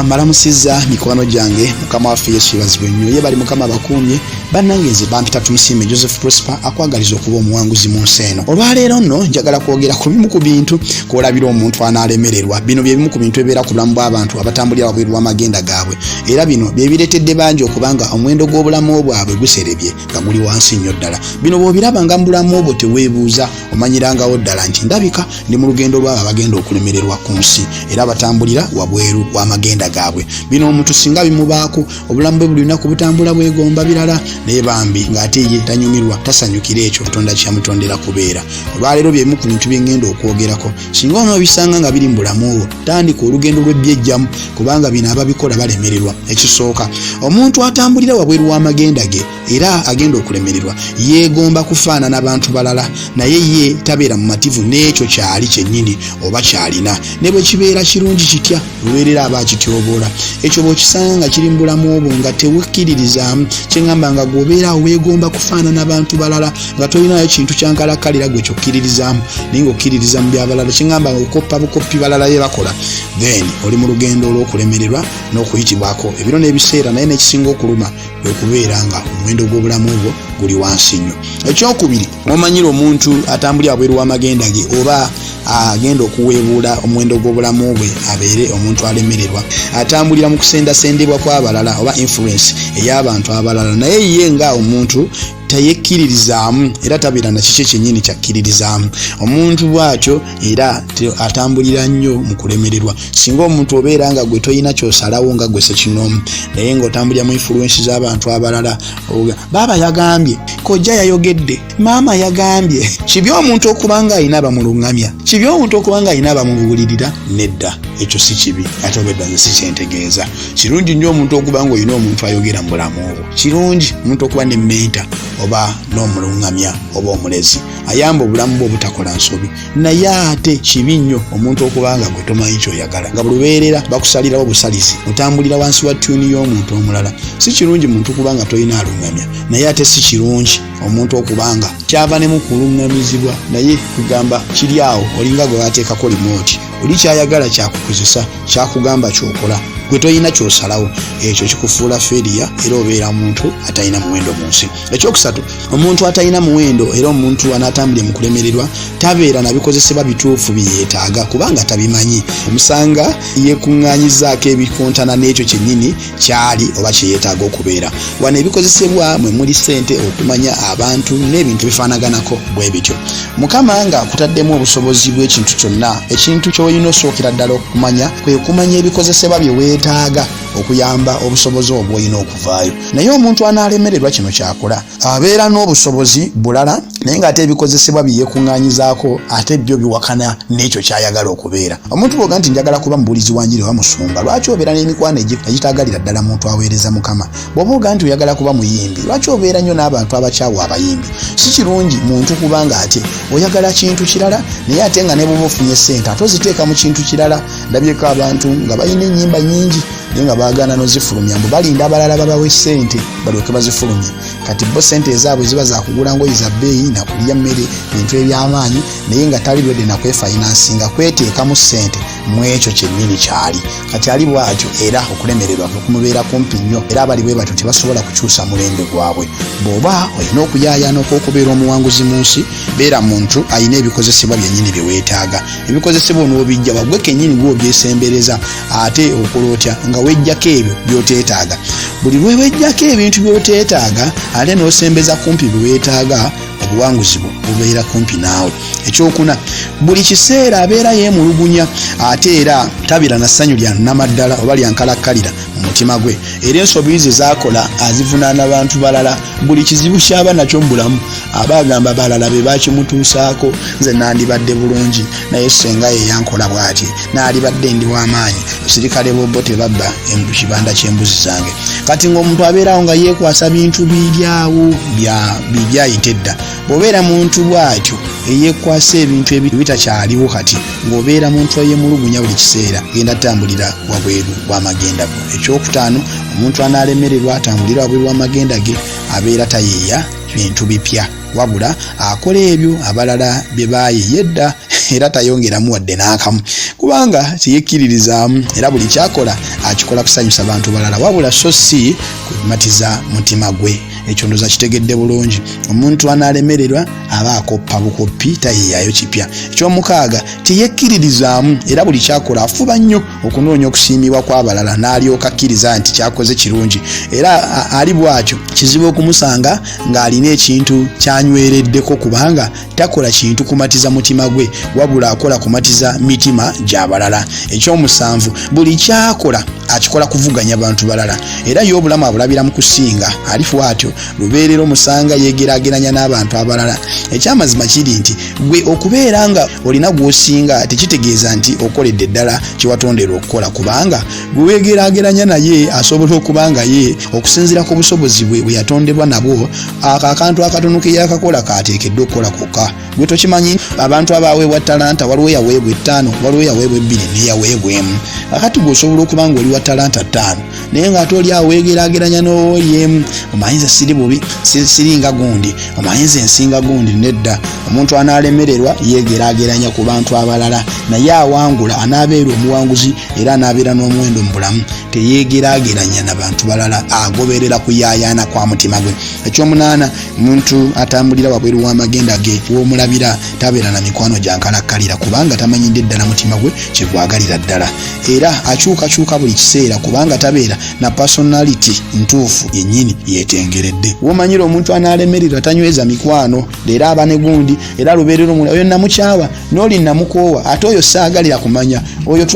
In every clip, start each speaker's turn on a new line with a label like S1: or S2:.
S1: Malamusiza mikwano gyange mukama waffe Yesu yebazibwe nnyo ye bali mukama bakumye bannangenze bampita Tumusiime Joseph Prosper akwagaliza okuba omuwanguzi mu nsi eno. Olwaleero nno njagala kwogera ku bimu ku bintu kwolabira omuntu analemererwa. Bino bye bimu ku bintu ebibeera ku bulamu bw'abantu abatambulira wabweru w'amagenda gaabwe, era bino bye bireetedde bangi okubanga omuwendo gw'obulamu bwabwe guserebye nga guli wansi nnyo ddala. Bino bw'obiraba nga mu bulamu obwo teweebuuza omanyirangawo ddala nti ndabika ndi mu lugendo lw'abo abagenda okulemererwa ku nsi era batambulira wabweru w'amagenda gaabwe. Bino omuntu singa bimubaako obulamu bwe bulina kubutambula bwegomba birala naye bambi ng'ate ye tanyumirwa tasanyukira ekyo Katonda kyamutondera kubeera. Olwaleero bye bimu ku bintu bye ngenda okwogerako. Singa onobisanga nga biri mu bulamu obwo tandika olugendo lw'ebyejjamu kubanga bino ababikola balemererwa. Ekisooka, omuntu atambulira wabweru w'amagenda ge era agenda okulemererwa yeegomba kufaanana abantu balala naye ye tabeera mu mativu n'ekyo kyali kyennyini oba kyalina. Ne bwe kibeera kirungi kitya lubeerera aba akityoboola. Ekyo bw'okisanga nga kiri mu bulamu obwo nga tewukkiririzaamu kyeŋŋamba nga gw'obeera weegomba kufaanana abantu balala nga tolinayo kintu kyankalakkalira gwe kyokkiririzaamu naye ng'okkiririza mu by'abalala kyeŋŋamba nga okoppa bukoppi balala bye bakola, then oli mu lugendo olw'okulemererwa n'okuyitibwako ebiro n'ebiseera. Naye n'ekisinga okuluma kwe kubeera nga omuwendo gw'obulamu obwo guli wansi nnyo. Ekyokubiri, omanyira omuntu atambulira wabweru w'amagenda ge oba agenda okuweebuula omuwendo gw'obulamu bwe abeere omuntu alemererwa, atambulira mu kusendasendebwa kw'abalala oba influence ey'abantu abalala naye ye nga omuntu tayekkiririzaamu era tabeera na kiki kyennyini kyakkiririzaamu. Omuntu bw'atyo era atambulira nnyo mu kulemererwa. Singa omuntu obeera nga gwe toyina kyosalawo nga gwe sekinoomu naye ng'otambulira mu influence z'abantu abalala, baaba yagambye, kojja yayogedde, maama yagambye, kibi omuntu okuba nga ayina abamuluŋŋamya, kibi omuntu okuba nga ayina abamubuulirira? Nedda, ekyo si kibi ate obedda nze sikyentegeeza. Kirungi nnyo omuntu okuba nga olina omuntu ayogera mu bulamu obwo. Kirungi omuntu okuba ne menta oba n'omuluŋŋamya oba omulezi ayamba obulamu bwe obutakola nsobi. Naye ate kibi nnyo omuntu okuba nga gwe tomanyi kyoyagala nga bulubeerera bakusalirawo busalizi otambulira wansi wa tyuni y'omuntu omulala. Si kirungi muntu okuba nga toyina aluŋŋamya naye ate si kirungi omuntu okuba nga kyava ne mu kuluŋŋamizibwa naye kugamba kiri awo olinga gwe bateekako limooti oli kyayagala kyakukozesa kyakugamba kyokola gwe toyina kyosalawo. Ekyo kikufuula feriya era obeera muntu atalina muwendo mu nsi. Ekyokusatu, omuntu atalina muwendo era omuntu anaatambulira mu kulemererwa tabeera na bikozesebwa bituufu byeyeetaaga kubanga tabimanyi. Omusanga yeekuŋŋaanyizaako ebikontana n'ekyo kyennyini kyali oba kyeyeetaaga okubeera. Wano ebikozesebwa mwe muli ssente, okumanya abantu n'ebintu bifaanaganako bwe bityo. Mukama nga akutaddemu obusobozi bw'ekintu kyonna, ekintu ky'olina osookera ddala okumanya kwe kumanya ebikozesebwa bye weetaaga okuyamba obusobozi obwo olina okuvaayo. Naye omuntu anaalemererwa kino kyakola abeera n'obusobozi bulala naye ng'ate ebikozesebwa bye yeekuŋŋaanyizaako ate byo biwakana n'ekyo kyayagala okubeera. Omuntu bw'oga nti njagala kuba mubuulizi wa njiri oba musumba, lwaki obeera n'emikwano egitaagalira ddala muntu aweereza Mukama? Bw'oba oga nti oyagala kuba muyimbi, lwaki obeera nnyo n'abantu abakyawa abayimbi? Si kirungi muntu kubanga ate oyagala kintu kirala naye ate nga ne bw'oba ofunye ssente ate oziteeka mu kintu kirala. Ndabyeko abantu nga balina ennyimba nnyingi naye nga baagaana n'ozifulumya mbu balinda abalala babawe ssente balyoke bazifulumye. Kati bo ssente ezaabwe ziba zaakugula ngoyi za bbeeyi nakulya mmere bintu eby'amaanyi naye nga tali lwedde nakwefayinansinga kweteekamu ssente mu ekyo kyennyini kyali. Kati ali bw'atyo era okulemererwa kumubeera kumpi nnyo era abali bwe batyo tebasobola kukyusa mulembe gwabwe. Bw'oba olina okuyaayaana okw'okubeera omuwanguzi mu nsi, beera muntu ayina ebikozesebwa byennyini bye weetaaga. Ebikozesebwa onoobijja wagwe kennyini gw'obyesembereza ate okola otya nga wejjako ebyo by'oteetaaga. Buli lwe wejjako ebintu by'oteetaaga ate n'osembeza kumpi bye weetaaga, obuwanguzi bwo bubeera kumpi naawe. Ekyokuna, buli kiseera abeera yeemulugunya ate era tabeera na ssanyu lya nnamaddala oba lyankalakkalira mu mutima gwe. Era ensobi ze zaakola azivunaana bantu balala. Buli kizibu ky'aba nakyo mu bulamu aba agamba balala be bakimutuusaako, nze nandibadde bulungi naye senga ye yankola bw'ati, naalibadde ndi w'amaanyi, abasirikale b'obbo tebabba kibanda ky'embuzi zange. Kati ng'omuntu abeerawo nga yeekwasa bintu biryawo byayita edda. Bw'obeera muntu bw'atyo eyeekwasa ebintu ebitakyaliwo kati ng'obeera muntu eyeemulugunya buli kiseera, genda tambulira wabweru w'amagenda go. Ekyokutaano, omuntu anaalemererwa atambulira wabweru w'amagenda ge abeera tayeeya bintu bipya wabula akola ebyo abalala bye baayeeya edda. era tayongeramu wadde n'akamu kubanga teyekkiririzaamu era buli kyakola akikola kusanyusa bantu balala wabula so si kumatiza mutima gwe. Ekyo ndoza kitegedde bulungi. Omuntu analemererwa aba akoppa bukoppi tayiyayo kipya. Ekyomukaaga teyekkiririzaamu era buli kyakola afuba nnyo okunoonya okusiimibwa kw'abalala n'alyoka akkiriza nti kyakoze kirungi era ali bw'atyo kizibu okumusanga ng'alina ekintu kyanywereddeko kubanga takola kintu kumatiza mutima gwe wabula akola kumatiza mitima gy'abalala. Ekyomusanvu buli kyakola akikola kuvuganya bantu balala era y'obulamu abulabira mu kusinga alifu atyo lubeerera omusanga yegeraageranya n'abantu abalala. Ekyamazima kiri nti gwe okubeera nga olina gw'osinga tekitegeeza nti okoledde ddala kiwatondera okukola kubanga gwe weegeraageranya naye asobola okubanga ye okusinziira ku busobozi bwe bwe yatondebwa nabwo akantu akatono ke yakakola kateekeddwa okukola kokka. Gwe tokimanyi abantu abaweebwa talanta waliwo yaweebwa 5 waliwo yaweebwa 2 neyaweebwa 1. Akati gweosobola okuba nga oli wa talanta 5 naye ng'ate oli aweegeraageranya n'oyemu omayinza siri bubi siringa gundi omayinza ensinga gundi nedda. Omuntu analemererwa yeegeraageranya ku bantu abalala naye awangula anaabeera omuwanguzi era anaabeera n'omuwendo mu bulamu teyeegeraageranya n'abantu balala agoberera kuyaayaana kwa mutima gwe. Ekyomunaana omuntu atambulira wabweru w'amagenda ge w'omulabira tabeera na mikwano gyankalakkalira kubanga tamanyidde ddala mutima gwe kyegwagalira ddala era akyukakyuka buli kiseera kubanga tabeera na personality ntuufu yennyini yeetengeredde. Womanyira omuntu analemererwa tanyweza mikwano era aba ne gundi era lubeerera omulala oyo namukyawa n'oli namukoowa ate oyo saagalira kumanya oyo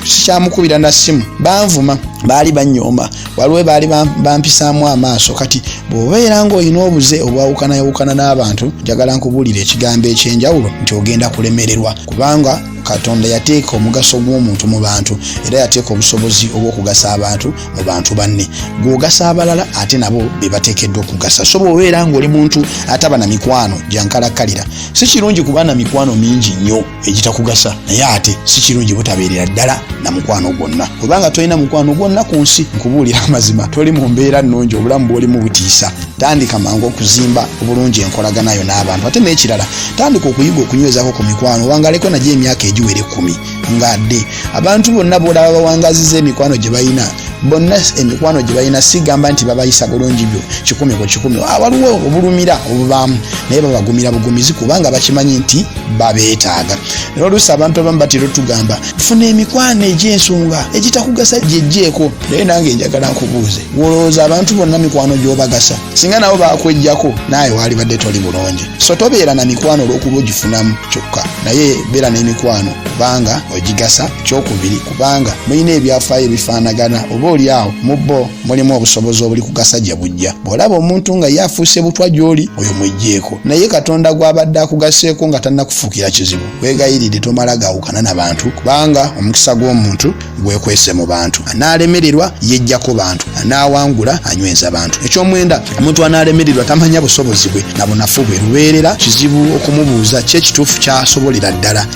S1: sikyamukubira na ssimu banvuma baali banyooma waliwo baali bampisaamu amaaso. Kati bw'obeera ng'olina obuze obwawukanayawukana n'abantu njagala nkubuulira ekigambo ekyenjawulo nti ogenda kulemererwa kubanga Katonda yateeka omugaso gw'omuntu mu bantu era yateeka obusobozi obw'okugasa abantu mu bantu banne gw'ogasa abalala ate nabo be bateekeddwa okugasa. So bw'obeera ng'oli muntu ataba na mikwano gyankalakkalira si kirungi kuba na mikwano mingi nnyo egitakugasa naye ate si kirungi butabeerera ddala na mukwano gwonna kubanga tolina mukwano gwonna ku nsi. Nkubuulira amazima toli mu mbeera nnungi obulamu bw'olimu butiisa. Tandika mangu okuzimba obulungi enkolaganayo n'abantu ate n'ekirala tandika okuyiga okunywezaako ku mikwano wangaleko nagyo emyaka egiwere 10 ng'adde abantu bonna bw'olaba bawangaziza emikwano gye balina bonna emikwano gye balina sigamba nti babayisa bulungi byo 10 ku 10 waliwo obulumira obubaamu naye babagumira bugumizi kubanga bakimanyi nti babeetaaga. N'oluusi abantu abamu batera tugamba tufuna emikwano egy'ensonga egitakugasa gyejjeeko naye nange njagala nkubuuze wolowooza abantu bonna mikwano gy'obagasa singa nabo bakwejjako naawe waalibadde toli bulungi. So tobeera na mikwano olw'okuba ogifunamu kyokka naye beera n'emikwano kubanga ogigasa. Kyokubiri kubanga mulina ebyafaayo ebifaanagana oba oli awo mu bo mulimu obusobozi obuli kugasa gye bujja. Bw'olaba omuntu nga ye afuuse butwa gy'oli oyo mwejjeeko naye Katonda gw'abadde akugaseeko nga tannakufuukira kizibu weegayiridde tomala gaawukana n'abantu kubanga omukisa gw'omuntu gwekwese mu bantu. Analemererwa yejjako bantu anaawangula anyweza bantu. Ekyomwenda omuntu analemererwa tamanya busobozi bwe na bunafu bwe lubeerera kizibu okumubuuza kye kituufu kyasobolera ddala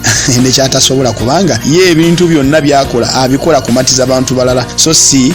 S1: nekyatasobola kubanga ye ebintu byonna byakola abikola kumatiza bantu balala so si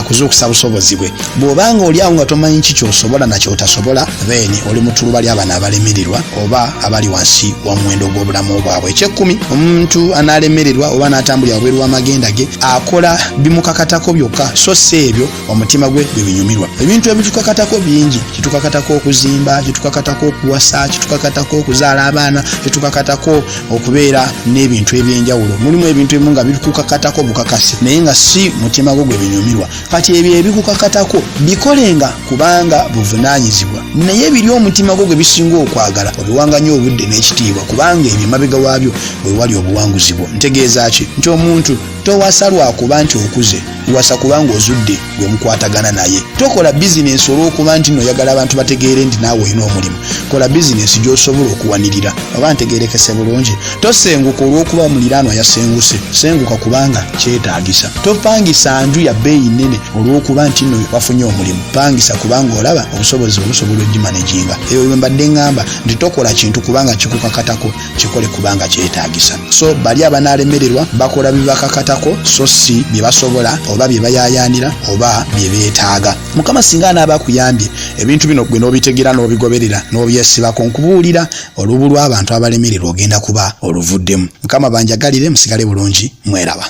S1: kuzuukusa busobozi bwe. Bw'obanga oli awo nga tomanyi ki ky'osobola na ky'otasobola then oli mu tuluba ly'abaana abalemererwa oba abali wansi w'omuwendo gw'obulamu bwabwe. Eky'ekkumi omuntu analemererwa oba n'atambulira wabweru w'amagenda ge akola bimukakatako byokka so si ebyo omutima gwe bwe binyumirwa. Ebintu ebitukakatako bingi kitukakatako okuzimba kitukakatako okuwasa kitukakatako okuzaala abaana kitukakatako okubeera n'ebintu ebyenjawulo. Mulimu ebintu ebimu nga bitukakatako bukakasi naye nga si mutima gwe binyumirwa. Kati ebyo ebikukakatako bikolenga kubanga buvunaanyizibwa naye biri omutima gwe bisinga okwagala obiwanganye obudde n'ekitiibwa kubanga ebyo mabega waabyo bwe wali obuwanguzi bwo. Ntegeeza ki nti omuntu towasa lwakuba nti okuze wasa kubanga ozudde gwe mukwatagana naye. Tokola bizinensi olw'okuba nti noyagala abantu bategeere nti naawe olina omulimu. Kola bizinensi gy'osobola okuwanirira oba ntegeerekese bulungi. Tosenguka olw'okuba muliraanwa yasenguse senguka kubanga kyetaagisa. Topangisa nju ya bbeeyi nnene olw'okuba nti nno wafunye omulimu. Pangisa kubanga olaba obusobozi obusobola ogimanejinga. Eyo bwe mbadde ngamba nti tokola kintu kubanga kikukakatako kikole kubanga kyetaagisa. So bali abanalemererwa bakola bibakakatako so si bye basobola oba bye bayayaanira oba bye beetaaga. Mukama singa anaaba akuyambye ebintu bino gwe n'obitegera n'obigoberera n'obyesibako nkubuulira olubu lw'abantu abalemererwa ogenda kuba oluvuddemu. Mukama banjagalire musigale bulungi mweraba.